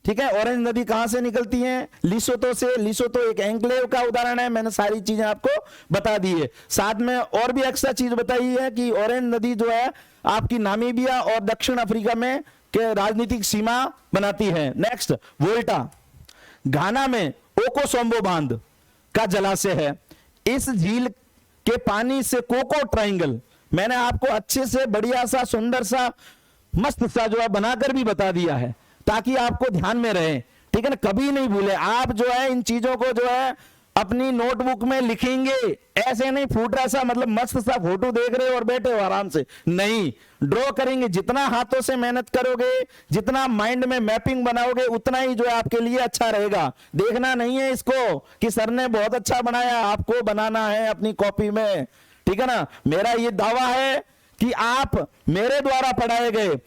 ठीक है, ऑरेंज नदी कहां से निकलती है, लिसोतो से। लिसोतो एक एन्क्लेव का उदाहरण है, मैंने सारी चीजें आपको बता दी है। साथ में और भी एक्स्ट्रा चीज बताई है कि ऑरेंज नदी जो है आपकी नामीबिया और दक्षिण अफ्रीका में के राजनीतिक सीमा बनाती है। नेक्स्ट, वोल्टा, घाना में ओकोसोम्बो बांध का जलाशय है। इस झील के पानी से कोको ट्राइंगल मैंने आपको अच्छे से बढ़िया सा सुंदर सा मस्त सा जो है बनाकर भी बता दिया है, ताकि आपको ध्यान में रहे। ठीक है ना, कभी नहीं भूले आप जो है इन चीजों को जो है अपनी नोटबुक में लिखेंगे, ऐसे नहीं फूटरा सा मतलब मस्त सा फोटो देख रहे हो और बैठे हो आराम से, नहीं, ड्रॉ करेंगे। जितना हाथों से मेहनत करोगे, जितना माइंड में मैपिंग बनाओगे, उतना ही जो है आपके लिए अच्छा रहेगा। देखना नहीं है इसको कि सर ने बहुत अच्छा बनाया, आपको बनाना है अपनी कॉपी में। ठीक है ना, मेरा ये दावा है कि आप मेरे द्वारा पढ़ाए गए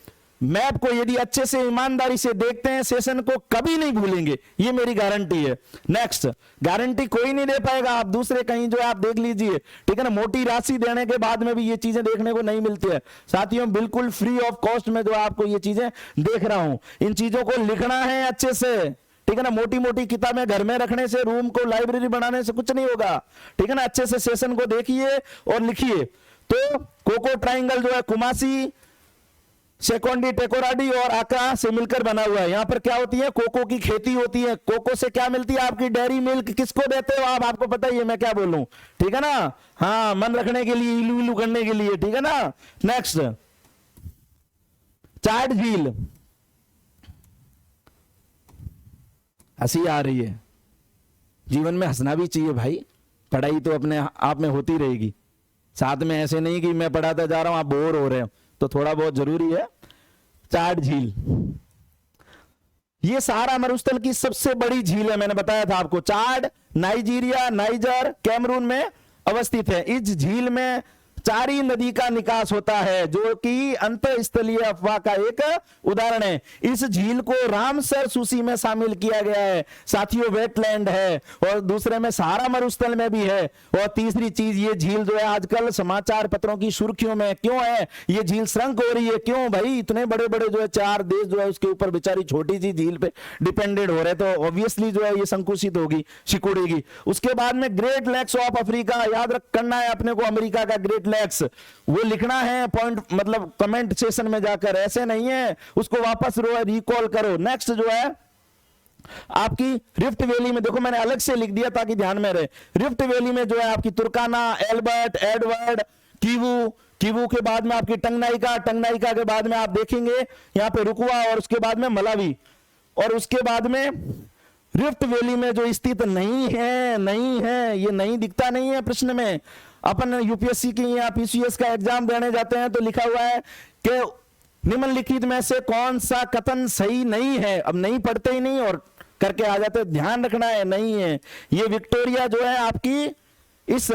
मैप को यदि अच्छे से ईमानदारी से देखते हैं, सेशन को कभी नहीं भूलेंगे, ये मेरी गारंटी है। नेक्स्ट, गारंटी कोई नहीं दे पाएगा, आप दूसरे कहीं जो आप देख लीजिए। ठीक है ना, मोटी राशि देने के बाद में भी ये चीजें देखने को नहीं मिलती है। साथियों, बिल्कुल फ्री ऑफ कॉस्ट में जो आपको ये चीजें देख रहा हूं, इन चीजों को लिखना है अच्छे से। ठीक है ना, मोटी मोटी किताबें घर में रखने से, रूम को लाइब्रेरी बनाने से कुछ नहीं होगा। ठीक है ना, अच्छे से सेशन को देखिए और लिखिए। तो कोको ट्राइंगल जो है कुमासी, सेकोंडी, टेकोराडी और आका से मिलकर बना हुआ है। यहां पर क्या होती है, कोको की खेती होती है। कोको से क्या मिलती है, आपकी डेयरी मिल्क। किसको देते हो आप, आपको पता ही है मैं क्या बोलूं। ठीक है ना, हाँ, मन रखने के लिए, इलू इलू करने के लिए। ठीक है ना। नेक्स्ट, चाड झील, हंसी आ रही है, जीवन में हंसना भी चाहिए भाई, पढ़ाई तो अपने आप में होती रहेगी। साथ में ऐसे नहीं कि मैं पढ़ाता जा रहा हूं आप बोर हो रहे हो, तो थोड़ा बहुत जरूरी है। चाड झील, ये सहारा मरुस्थल की सबसे बड़ी झील है, मैंने बताया था आपको। चाड नाइजीरिया, नाइजर, कैमरून में अवस्थित है। इस झील में चारी नदी का निकास होता है, जो कि अंतःस्थलीय अफवाह का एक उदाहरण है। इस झील को रामसर सूची में शामिल किया गया है। साथियों, वेटलैंड है और दूसरे में सहारा मरुस्थल में भी है। और तीसरी चीज, ये झील जो है आजकल समाचार पत्रों की सुर्खियों में क्यों है, ये झील श्रंक हो रही है। क्यों भाई, इतने बड़े बड़े जो है 4 देश जो है उसके ऊपर बेचारी छोटी सी झील पे डिपेंडेड हो रहे, तो ऑब्वियसली जो है ये संकुचित होगी, सिकुड़ेगी। उसके बाद में ग्रेट लेक्स ऑफ अफ्रीका, याद रख करना है अपने को, अमेरिका का ग्रेट लेक्स लैक्स, वो लिखना है पॉइंट, मतलब कमेंट सेशन में जाकर, ऐसे नहीं है, उसको वापस रिकॉल करो। नेक्स्ट जो है आपकी रिफ्ट वैली में, देखो मैंने अलग से लिख दिया ताकि ध्यान में रहे। रिफ्ट वैली में जो है आपकी तुर्काना, एल्बर्ट, एडवर्ड, कीवू, कीवू के बाद में आपकी टंगनाइका, टंगनाइका के बाद में आप देखेंगे यहां पे रुकवा, और उसके बाद में मलावी, और उसके बाद में रिफ्ट वैली में जो स्थित नहीं है, ये नहीं दिखता नहीं है प्रश्न में। अपन यूपीएससी की या पीसीएस का एग्जाम देने जाते हैं तो लिखा हुआ है कि निम्नलिखित में से कौन सा कथन सही नहीं है, अब नहीं पढ़ते ही नहीं और करके आ जाते, ध्यान रखना है, नहीं है। ये विक्टोरिया जो है आपकी इस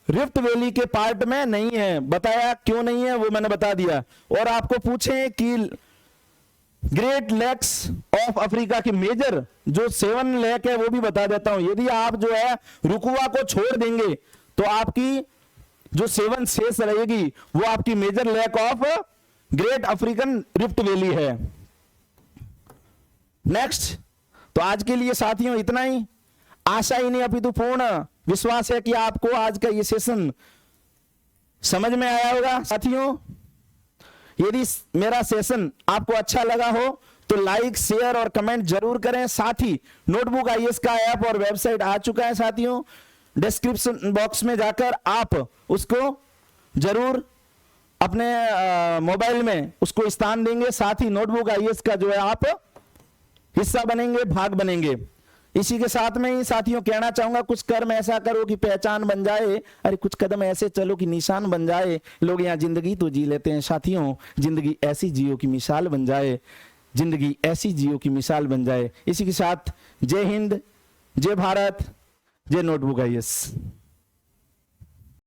रिफ्ट वैली के पार्ट में नहीं है, बताया क्यों नहीं है वो मैंने बता दिया। और आपको पूछे कि ग्रेट लेक्स ऑफ अफ्रीका की मेजर जो 7 लेक है वो भी बता देता हूं। यदि आप जो है रुकुआ को छोड़ देंगे तो आपकी जो 7 शेष रहेगी वो आपकी major lake of great African rift valley है। नेक्स्ट, तो आज के लिए साथियों इतना ही। आशा ही नहीं अपितु पूर्ण विश्वास है कि आपको आज का ये सेशन समझ में आया होगा। साथियों, यदि मेरा सेशन आपको अच्छा लगा हो तो लाइक, शेयर और कमेंट जरूर करें। साथ ही नोटबुक आईएएस का ऐप और वेबसाइट आ चुका है साथियों, डिस्क्रिप्शन बॉक्स में जाकर आप उसको जरूर अपने मोबाइल में उसको स्थान देंगे। साथ ही नोटबुक आईएएस का जो है आप हिस्सा बनेंगे, भाग बनेंगे। इसी के साथ में ही साथियों कहना चाहूंगा, कुछ कर्म ऐसा करो कि पहचान बन जाए, अरे कुछ कदम ऐसे चलो कि निशान बन जाए। लोग यहाँ जिंदगी तो जी लेते हैं साथियों, जिंदगी ऐसी जियो की मिसाल बन जाए, जिंदगी ऐसी जियो की मिसाल बन जाए। इसी के साथ जय हिंद, जय भारत, जय नोटबुक आईएएस।